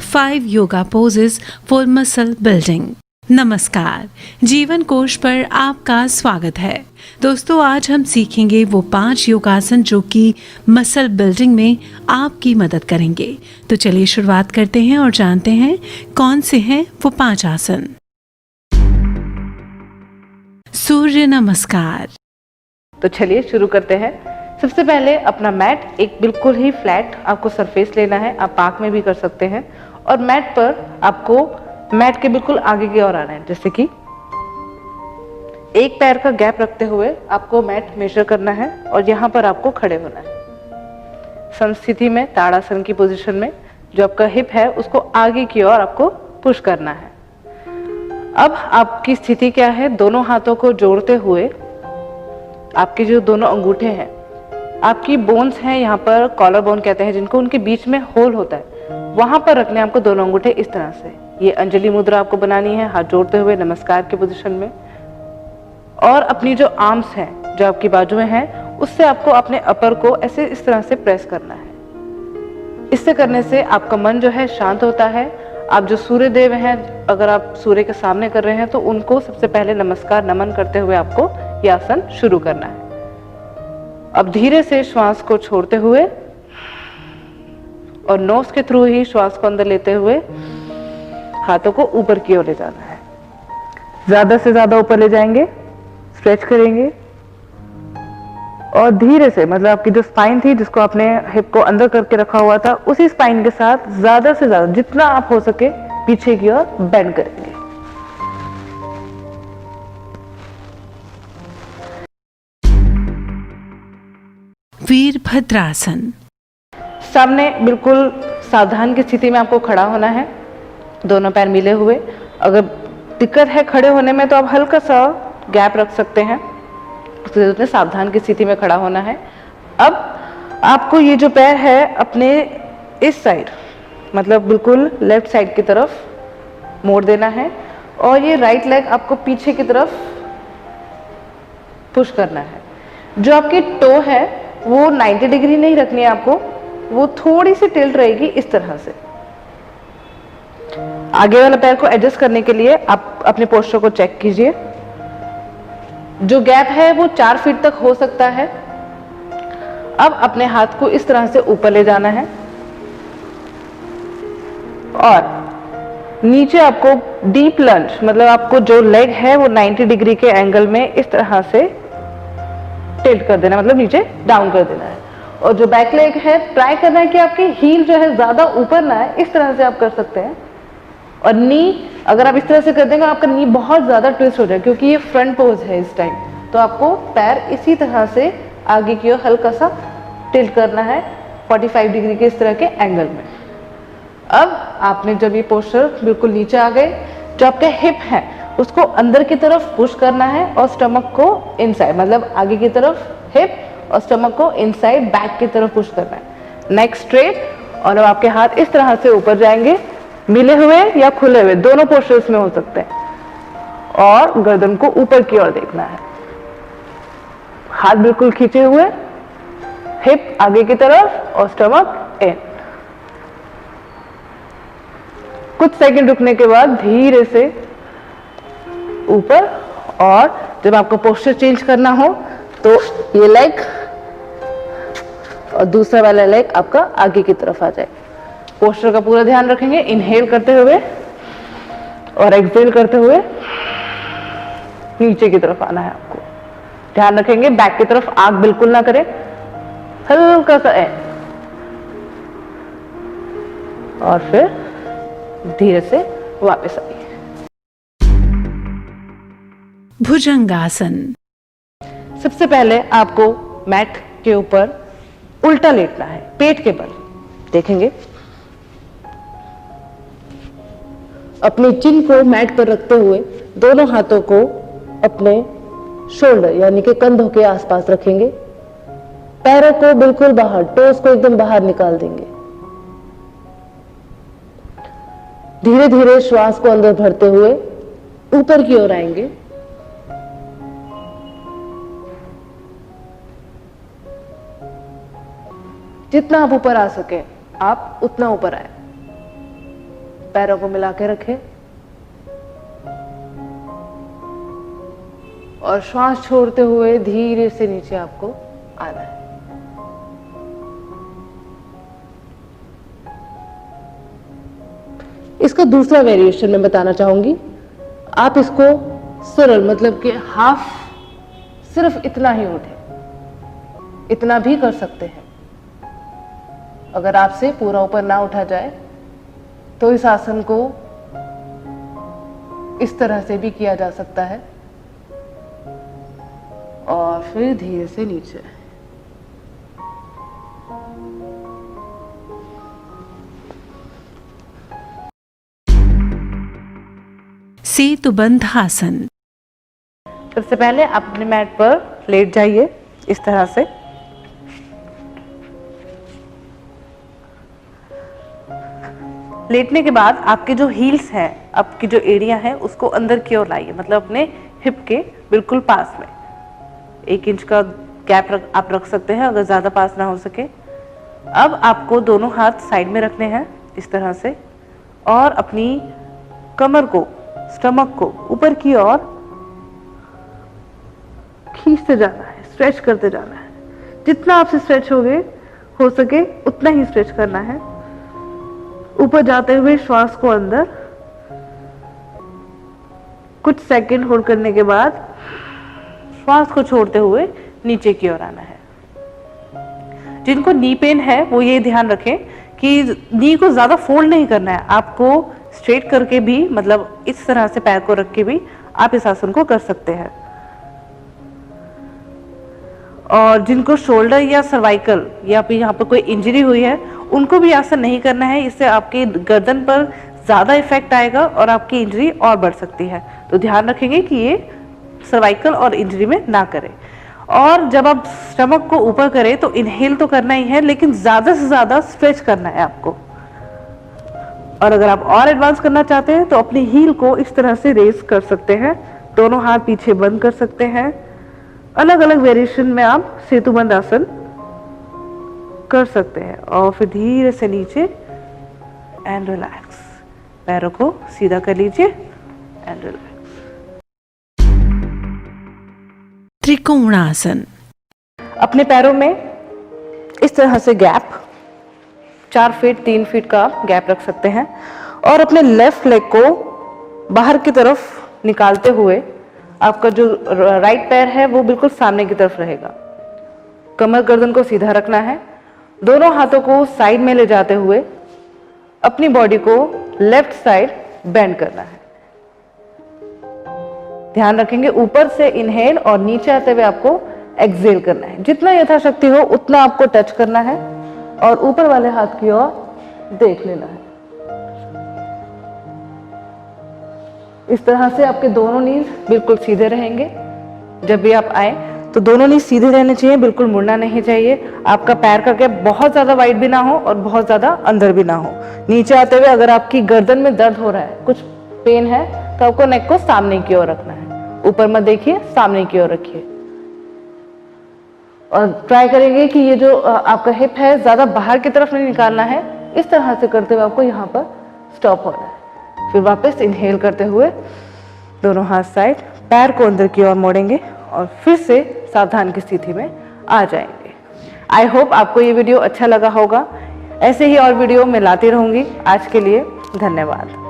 5 yoga poses for muscle building. नमस्कार, जीवन कोश पर आपका स्वागत है। दोस्तों, आज हम सीखेंगे वो 5 योगासन जो कि मसल बिल्डिंग में आपकी मदद करेंगे। तो चलिए शुरुआत करते हैं और जानते हैं कौन से हैं वो 5 आसन। सूर्य नमस्कार। तो चलिए शुरू करते हैं। सबसे पहले अपना मैट एक बिल्कुल ही फ्लैट आपको सरफेस लेना है। आप पार्क में भी कर सकते हैं और मैट पर आपको मैट के बिल्कुल आगे की ओर आना है। जैसे कि एक पैर का गैप रखते हुए आपको मैट मेजर करना है और यहाँ पर आपको खड़े होना है। समस्थिति में ताड़ासन की पोजीशन में जो आपका हिप है उसको आगे की ओर आपको पुश करना है। अब आपकी स्थिति क्या है? दोनों हाथों को जोड़ते हुए आपके जो दोनों अंगूठे हैं, आपकी बोन्स हैं, यहाँ पर कॉलर बोन कहते हैं जिनको, उनके बीच में होल होता है, वहां पर रखने आपको दोनों अंगूठे इस तरह से। ये अंजलि मुद्रा आपको बनानी है, हाथ जोड़ते हुए नमस्कार के पोजीशन में। और अपनी जो आर्म्स हैं जो आपकी बाजुएं हैं, उससे आपको अपने अपर को ऐसे इस तरह से प्रेस करना है। इससे करने से आपका मन जो है शांत होता है। आप जो सूर्य देव हैं, अगर आप सूर्य के सामने कर रहे हैं तो उनको सबसे पहले नमस्कार नमन करते हुए आपको यह आसन शुरू करना है। अब धीरे से श्वास को छोड़ते हुए और नोज के थ्रू ही श्वास को अंदर लेते हुए हाथों को ऊपर की ओर ले जाना है। ज्यादा से ज्यादा ऊपर ले जाएंगे, स्ट्रेच करेंगे और धीरे से, मतलब आपकी जो स्पाइन थी जिसको आपने हिप को अंदर करके रखा हुआ था, उसी स्पाइन के साथ ज्यादा से ज्यादा जितना आप हो सके पीछे की ओर बेंड करेंगे। वीरभद्रासन। सामने बिल्कुल सावधान की स्थिति में आपको खड़ा होना है, दोनों पैर मिले हुए। अगर दिक्कत है खड़े होने में तो आप हल्का सा गैप रख सकते हैं। उसके सावधान की स्थिति में खड़ा होना है। अब आपको ये जो पैर है अपने इस साइड, मतलब बिल्कुल लेफ्ट साइड की तरफ मोड़ देना है और ये राइट लेग आपको पीछे की तरफ पुश करना है। जो आपकी टो है वो 90 डिग्री नहीं रखनी है आपको, वो थोड़ी सी टिल्ट रहेगी इस तरह से। आगे वाला पैर को एडजस्ट करने के लिए आप अपने पोस्चर को चेक कीजिए। जो गैप है वो 4 फीट तक हो सकता है। अब अपने हाथ को इस तरह से ऊपर ले जाना है और नीचे आपको डीप लंज, मतलब आपको जो लेग है वो 90 डिग्री के एंगल में इस तरह से टिल्ट कर देना, मतलब नीचे डाउन कर देना है। और जो बैक लेग है ट्राई करना है कि आपकी हील जो है ज्यादा ऊपर ना है, इस तरह से आप कर सकते हैं। और नी, अगर आप इस तरह से कर देंगे आपका नी बहुत ज्यादा ट्विस्ट हो जाए, क्योंकि ये फ्रंट पोज है इस टाइम। तो आपको पैर इसी तरह से आगे की ओर हल्का सा टिल्ट करना है 45 डिग्री के इस तरह के एंगल में। अब आपने जब ये पोस्चर बिल्कुल नीचे आ गए, जो आपके हिप है उसको अंदर की तरफ पुश करना है और स्टमक को इनसाइड, मतलब आगे की तरफ हिप और स्टमक को इनसाइड बैक की तरफ पुश करना है। नेक स्ट्रेट और अब आपके हाथ इस तरह से ऊपर जाएंगे, मिले हुए या खुले हुए, दोनों पोस्चर्स में हो सकते हैं। और गर्दन को ऊपर की ओर देखना है, हाथ बिल्कुल खींचे हुए, हिप आगे की तरफ और स्टमक इन। कुछ सेकंड रुकने के बाद धीरे से ऊपर, और जब आपको पोस्चर चेंज करना हो तो ये लेग और दूसरा वाला लेग आपका आगे की तरफ आ जाए। पोस्चर का पूरा ध्यान रखेंगे, इनहेल करते हुए और एक्सहेल करते हुए नीचे की तरफ आना है। आपको ध्यान रखेंगे बैक की तरफ आंख बिल्कुल ना करें, हल्का सा और फिर धीरे से वापस आइए। भुजंगासन। सबसे पहले आपको मैट के ऊपर उल्टा लेटना है, पेट के बल। देखेंगे अपनी चिन को मैट पर रखते हुए दोनों हाथों को अपने शोल्डर यानी कि कंधों के आसपास रखेंगे। पैरों को बिल्कुल बाहर, टोस को एकदम बाहर निकाल देंगे। धीरे धीरे श्वास को अंदर भरते हुए ऊपर की ओर आएंगे। जितना आप ऊपर आ सके आप उतना ऊपर आए। पैरों को मिला के रखें और श्वास छोड़ते हुए धीरे से नीचे आपको आना है। इसका दूसरा वेरिएशन मैं बताना चाहूंगी। आप इसको सरल मतलब कि हाफ, सिर्फ इतना ही उठे, इतना भी कर सकते हैं। अगर आपसे पूरा ऊपर ना उठा जाए तो इस आसन को इस तरह से भी किया जा सकता है और फिर धीरे से नीचे। सेतुबंध आसन। सबसे पहले आप अपने मैट पर लेट जाइए इस तरह से। लेटने के बाद आपके जो हील्स हैं, आपकी जो एड़ियां हैं, उसको अंदर की ओर लाइए, मतलब अपने हिप के बिल्कुल पास में। 1 इंच का गैप आप रख सकते हैं अगर ज़्यादा पास ना हो सके। अब आपको दोनों हाथ साइड में रखने हैं इस तरह से और अपनी कमर को, स्टमक को ऊपर की ओर खींचते जाना है, स्ट्रेच करते जाना है। जितना आपसे स्ट्रेच हो सके उतना ही स्ट्रेच करना है। ऊपर जाते हुए श्वास को अंदर कुछ सेकंड होल्ड करने के बाद श्वास को छोड़ते हुए नीचे की ओर आना है। जिनको नी पेन है वो ये ध्यान रखें कि नी को ज्यादा फोल्ड नहीं करना है। आपको स्ट्रेट करके भी, मतलब इस तरह से पैर को रख के भी आप इस आसन को कर सकते हैं। और जिनको शोल्डर या सर्वाइकल या फिर यहाँ पर कोई इंजरी हुई है उनको भी आसन नहीं करना है। इससे आपके गर्दन पर ज़्यादा इफेक्ट आएगा और आपकी इंजरी और बढ़ सकती है। तो ध्यान रखेंगे कि ये सर्वाइकल और इंजरी में ना करें। और जब आप स्टमक को ऊपर करें तो इनहेल तो करना ही है, लेकिन ज़्यादा से ज़्यादा स्ट्रेच करना है आपको। और अगर आप और एडवांस करना चाहते हैं तो अपनी हील को इस तरह से रेस कर सकते हैं, दोनों हाथ पीछे बंद कर सकते हैं। अलग अलग वेरिएशन में आप सेतुबंध आसन कर सकते हैं। और फिर धीरे से नीचे एंड रिलैक्स, पैरों को सीधा कर लीजिए एंड रिलैक्स। त्रिकोणासन। अपने पैरों में इस तरह से गैप 4 फीट 3 फीट का गैप रख सकते हैं और अपने लेफ्ट लेग को बाहर की तरफ निकालते हुए आपका जो राइट पैर है वो बिल्कुल सामने की तरफ रहेगा। कमर गर्दन को सीधा रखना है। दोनों हाथों को साइड में ले जाते हुए अपनी बॉडी को लेफ्ट साइड बेंड करना है। ध्यान रखेंगे ऊपर से इनहेल और नीचे आते हुए आपको एक्सहेल करना है। जितना यथाशक्ति हो उतना आपको टच करना है और ऊपर वाले हाथ की ओर देख लेना है। इस तरह से आपके दोनों नीज बिल्कुल सीधे रहेंगे। जब भी आप आए तो दोनों नीज सीधे रहने चाहिए, बिल्कुल मुड़ना नहीं चाहिए। आपका पैर का गैप बहुत ज्यादा वाइड भी ना हो और बहुत ज्यादा अंदर भी ना हो। नीचे आते हुए अगर आपकी गर्दन में दर्द हो रहा है, कुछ पेन है, तो आपको नेक को सामने की ओर रखना है। ऊपर मत देखिए, सामने की ओर रखिए। और ट्राई करेंगे कि ये जो आपका हिप है ज्यादा बाहर की तरफ नहीं निकालना है। इस तरह से करते हुए आपको यहाँ पर स्टॉप होना है। फिर वापस इनहेल करते हुए दोनों हाथ साइड, पैर को अंदर की ओर मोड़ेंगे और फिर से सावधान की स्थिति में आ जाएंगे। आई होप आपको ये वीडियो अच्छा लगा होगा। ऐसे ही और वीडियो मैं लाती रहूंगी। आज के लिए धन्यवाद।